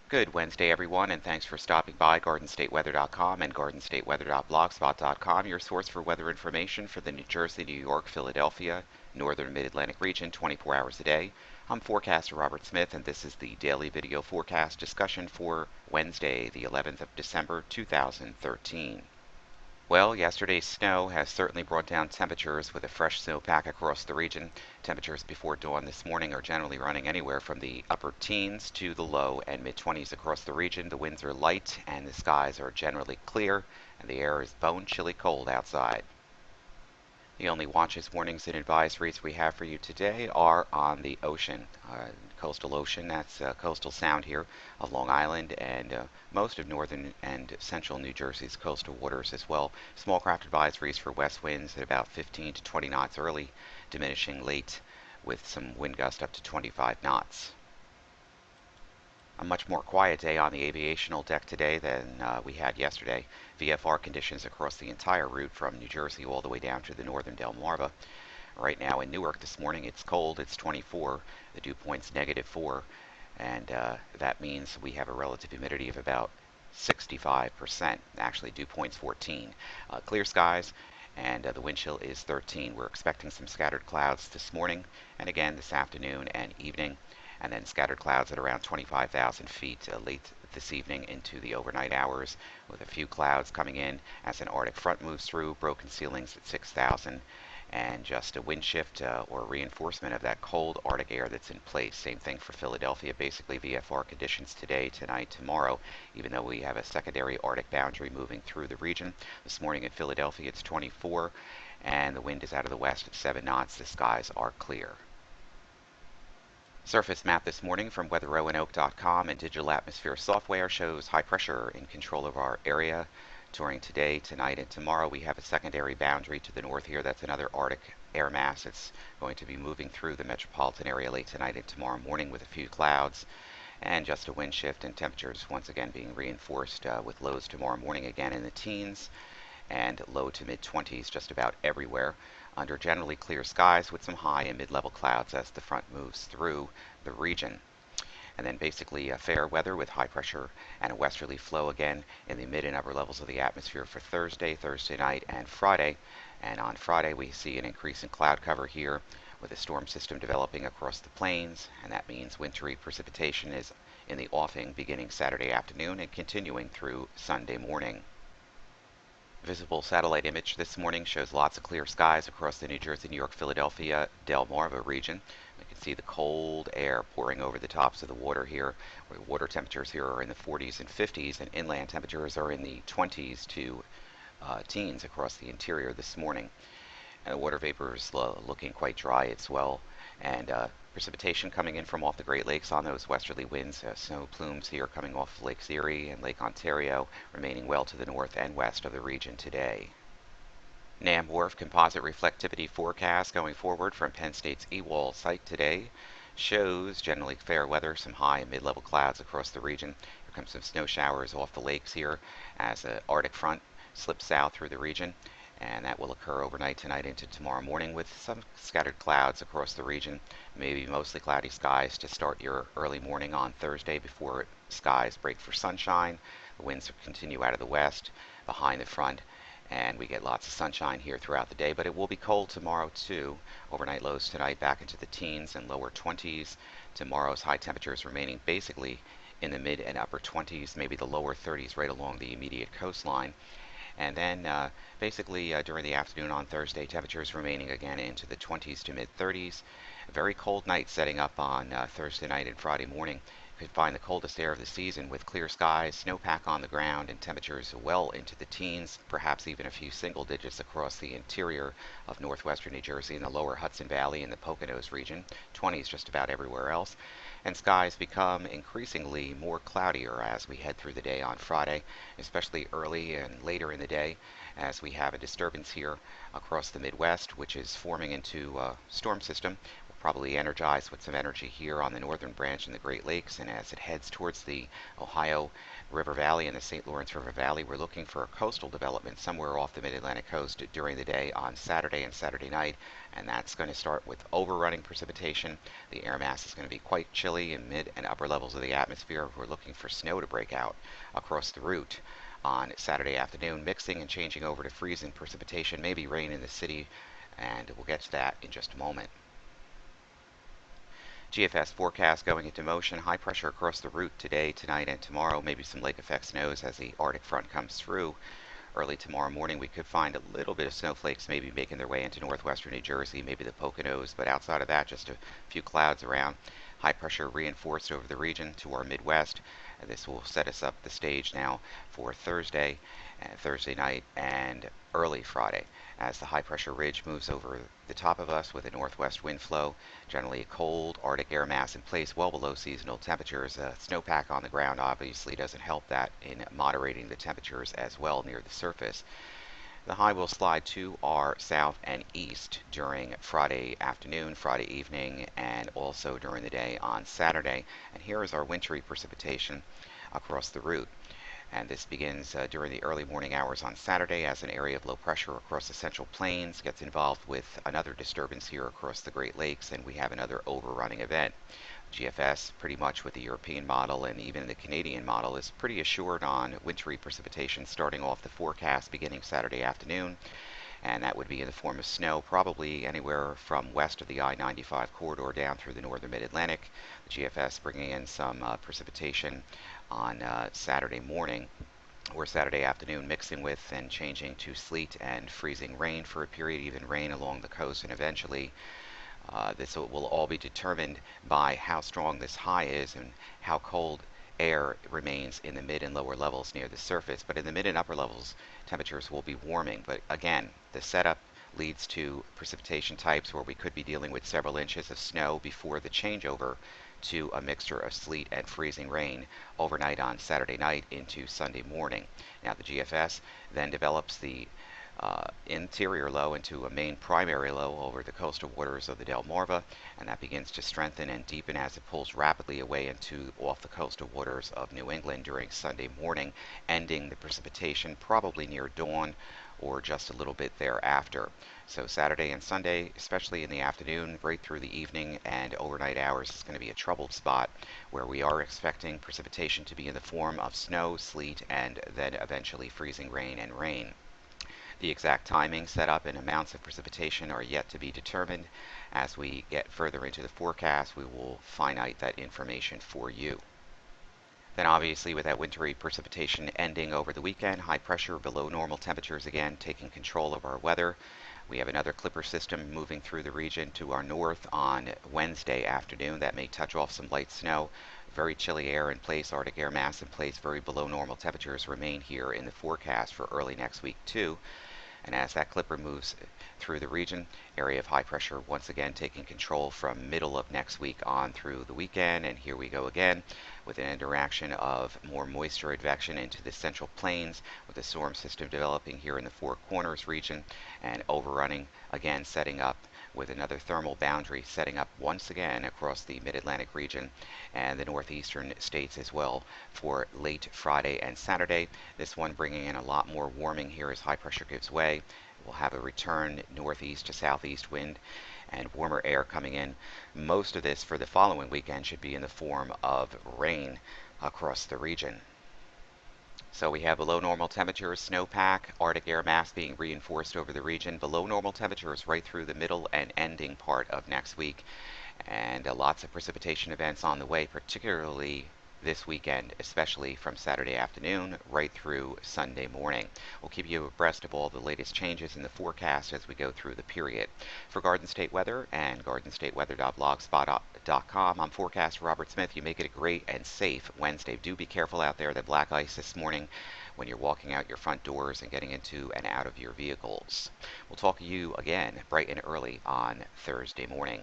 Good Wednesday, everyone, and thanks for stopping by GardenStateWeather.com and GardenStateWeather.blogspot.com, your source for weather information for the New Jersey, New York, Philadelphia, Northern Mid-Atlantic region 24 hours a day. I'm forecaster Robert Smith, and this is the daily video forecast discussion for Wednesday, the 11th of December, 2013. Well, yesterday's snow has certainly brought down temperatures with a fresh snowpack across the region. Temperatures before dawn this morning are generally running anywhere from the upper teens to the low and mid-20s across the region. The winds are light and the skies are generally clear, and the air is bone chilly cold outside. The only watches, warnings, and advisories we have for you today are on the ocean. Coastal ocean, that's coastal sound here of Long Island and most of northern and central New Jersey's coastal waters as well. Small craft advisories for west winds at about 15 to 20 knots early, diminishing late with some wind gust up to 25 knots. A much more quiet day on the aviational deck today than we had yesterday. VFR conditions across the entire route from New Jersey all the way down to the northern Delmarva. Right now in Newark this morning, it's cold, it's 24, the dew point's -4, and that means we have a relative humidity of about 65%. Actually, dew point's 14. Clear skies, and the wind chill is 13. We're expecting some scattered clouds this morning, and again this afternoon and evening, and then scattered clouds at around 25,000 feet late this evening into the overnight hours, with a few clouds coming in as an Arctic front moves through, broken ceilings at 6,000, and just a wind shift or reinforcement of that cold Arctic air that's in place. Same thing for Philadelphia, basically VFR conditions today, tonight, tomorrow, even though we have a secondary Arctic boundary moving through the region. This morning in Philadelphia it's 24, and the wind is out of the west at 7 knots. The skies are clear. Surface map this morning from WeatherRoanoke.com and Digital Atmosphere Software shows high pressure in control of our area. During today, tonight, and tomorrow, we have a secondary boundary to the north here. That's another Arctic air mass. It's going to be moving through the metropolitan area late tonight and tomorrow morning with a few clouds and just a wind shift, and temperatures once again being reinforced with lows tomorrow morning again in the teens and low to mid-20s just about everywhere, under generally clear skies with some high and mid-level clouds as the front moves through the region. And then basically fair weather with high pressure and a westerly flow again in the mid and upper levels of the atmosphere for Thursday night, and Friday. And on Friday we see an increase in cloud cover here with a storm system developing across the plains, and that means wintry precipitation is in the offing beginning Saturday afternoon and continuing through Sunday morning. Visible satellite image this morning shows lots of clear skies across the New Jersey, New York, Philadelphia, Delmarva region. We can see the cold air pouring over the tops of the water here, where water temperatures here are in the 40s and 50s, and inland temperatures are in the 20s to teens across the interior this morning. And the water vapor is looking quite dry as well, and precipitation coming in from off the Great Lakes on those westerly winds. Snow plumes here coming off Lake Erie and Lake Ontario, remaining well to the north and west of the region today. NAMWRF composite reflectivity forecast going forward from Penn State's EWAL site today shows generally fair weather, some high and mid-level clouds across the region. Here comes some snow showers off the lakes here as the Arctic front slips south through the region, and that will occur overnight tonight into tomorrow morning with some scattered clouds across the region. Maybe mostly cloudy skies to start your early morning on Thursday before skies break for sunshine. The winds continue out of the west behind the front, and we get lots of sunshine here throughout the day, but it will be cold tomorrow too. Overnight lows tonight back into the teens and lower 20s. Tomorrow's high temperatures remaining basically in the mid and upper 20s, maybe the lower 30s right along the immediate coastline. And then basically during the afternoon on Thursday, temperatures remaining again into the 20s to mid-30s. A very cold night setting up on Thursday night and Friday morning. You could find the coldest air of the season with clear skies, snowpack on the ground, and temperatures well into the teens, perhaps even a few single digits across the interior of northwestern New Jersey and the lower Hudson Valley and the Poconos region, 20s just about everywhere else. And skies become increasingly more cloudier as we head through the day on Friday, especially early and later in the day, as we have a disturbance here across the Midwest, which is forming into a storm system. We'll probably energized with some energy here on the northern branch in the Great Lakes, and as it heads towards the Ohio River Valley and the St. Lawrence River Valley, we're looking for a coastal development somewhere off the mid-Atlantic coast during the day on Saturday and Saturday night, and that's going to start with overrunning precipitation. The air mass is going to be quite chilly in mid and upper levels of the atmosphere. We're looking for snow to break out across the route on Saturday afternoon, mixing and changing over to freezing precipitation, maybe rain in the city, and we'll get to that in just a moment. GFS forecast going into motion. High pressure across the route today, tonight, and tomorrow. Maybe some lake effect snows as the Arctic front comes through. Early tomorrow morning, we could find a little bit of snowflakes maybe making their way into northwestern New Jersey, maybe the Poconos, but outside of that, just a few clouds around. High pressure reinforced over the region to our Midwest. And this will set us up the stage now for Thursday and Thursday night and early Friday as the high pressure ridge moves over the top of us with a northwest wind flow. Generally a cold Arctic air mass in place well below seasonal temperatures. Snowpack on the ground obviously doesn't help that in moderating the temperatures as well near the surface. The high will slide to our south and east during Friday afternoon, Friday evening, and also during the day on Saturday. And here is our wintry precipitation across the route. And this begins during the early morning hours on Saturday as an area of low pressure across the Central Plains gets involved with another disturbance here across the Great Lakes, and we have another overrunning event. GFS, pretty much with the European model and even the Canadian model, is pretty assured on wintry precipitation starting off the forecast beginning Saturday afternoon, and that would be in the form of snow, probably anywhere from west of the I-95 corridor down through the northern mid-Atlantic. The GFS bringing in some precipitation on Saturday morning or Saturday afternoon, mixing with and changing to sleet and freezing rain for a period, even rain along the coast, and eventually this will all be determined by how strong this high is and how cold air remains in the mid and lower levels near the surface. But in the mid and upper levels, temperatures will be warming. But again, the setup leads to precipitation types where we could be dealing with several inches of snow before the changeover to a mixture of sleet and freezing rain overnight on Saturday night into Sunday morning. Now the GFS then develops the interior low into a main primary low over the coastal waters of the Delmarva, and that begins to strengthen and deepen as it pulls rapidly away into off the coastal waters of New England during Sunday morning, ending the precipitation probably near dawn or just a little bit thereafter. So Saturday and Sunday, especially in the afternoon, right through the evening and overnight hours, is going to be a troubled spot where we are expecting precipitation to be in the form of snow, sleet, and then eventually freezing rain and rain. The exact timing, setup, and amounts of precipitation are yet to be determined. As we get further into the forecast, we will finite that information for you. Then obviously with that wintry precipitation ending over the weekend, high pressure below normal temperatures again taking control of our weather. We have another clipper system moving through the region to our north on Wednesday afternoon. That may touch off some light snow. Very chilly air in place, Arctic air mass in place, very below normal temperatures remain here in the forecast for early next week too. And as that clipper moves through the region, area of high pressure once again taking control from middle of next week on through the weekend. And here we go again with an interaction of more moisture advection into the Central Plains with the storm system developing here in the Four Corners region and overrunning again, setting up with another thermal boundary setting up once again across the mid-Atlantic region and the northeastern states as well for late Friday and Saturday. This one bringing in a lot more warming here as high pressure gives way. We'll have a return northeast to southeast wind and warmer air coming in. Most of this for the following weekend should be in the form of rain across the region. So we have below normal temperatures, snowpack, Arctic air mass being reinforced over the region, below normal temperatures right through the middle and ending part of next week, and lots of precipitation events on the way, particularly this weekend, especially from Saturday afternoon right through Sunday morning. We'll keep you abreast of all the latest changes in the forecast as we go through the period. For Garden State Weather and GardenStateWeather.blogspot.com, I'm forecaster Robert Smith. You make it a great and safe Wednesday. Do be careful out there. The black ice this morning when you're walking out your front doors and getting into and out of your vehicles. We'll talk to you again bright and early on Thursday morning.